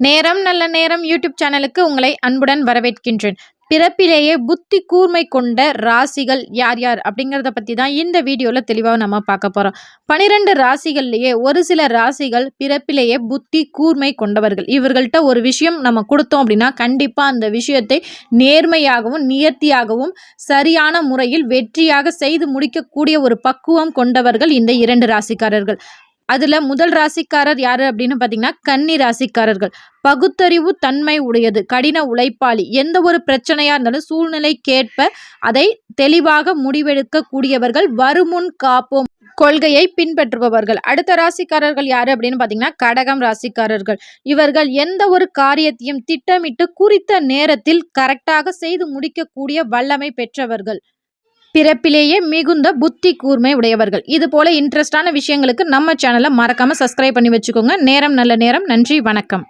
நேரம் நல்ல நேரம் யூடியூப் சேனலுக்கு உங்களை அன்புடன் வரவேற்கின்றேன். பிறப்பிலேயே புத்தி கூர்மை கொண்ட ராசிகள் யார் யார் அப்படிங்கிறத பற்றி தான் இந்த வீடியோவில் தெளிவாக நம்ம பார்க்க போகிறோம். 12 ராசிகள்லேயே ஒரு சில ராசிகள் பிறப்பிலேயே புத்தி கூர்மை கொண்டவர்கள். இவர்கள்ட்ட ஒரு விஷயம் நம்ம கொடுத்தோம் அப்படின்னா கண்டிப்பாக அந்த விஷயத்தை நேர்மையாகவும் நியர்த்தியாகவும் சரியான முறையில் வெற்றியாக செய்து முடிக்கக்கூடிய ஒரு பக்குவம் கொண்டவர்கள் இந்த 2 ராசிக்காரர்கள். அதுல முதல் ராசிக்காரர் யாரு அப்படின்னு பாத்தீங்கன்னா கன்னி ராசிக்காரர்கள். பகுத்தறிவு தன்மை உடையது, கடின உழைப்பாளி. எந்த ஒரு பிரச்சனையா இருந்தாலும் சூழ்நிலைக்கேற்ப அதை தெளிவாக முடிவெடுக்க கூடியவர்கள். வருமுன் காப்போம் கொள்கையை பின்பற்றுபவர்கள். அடுத்த ராசிக்காரர்கள் யாரு அப்படின்னு பாத்தீங்கன்னா கடகம் ராசிக்காரர்கள். இவர்கள் எந்த ஒரு காரியத்தையும் திட்டமிட்டு குறித்த நேரத்தில் கரெக்டாக செய்து முடிக்கக்கூடிய வல்லமை பெற்றவர்கள். பிறப்பிலேயே மிகுந்த புத்தி கூர்மை உடையவர்கள். இது போல இன்ட்ரெஸ்டான விஷயங்களுக்கு நம்ம சேனலை மறக்காம சப்ஸ்கிரைப் பண்ணி வச்சுக்கோங்க. நேரம் நல்ல நேரம். நன்றி, வணக்கம்.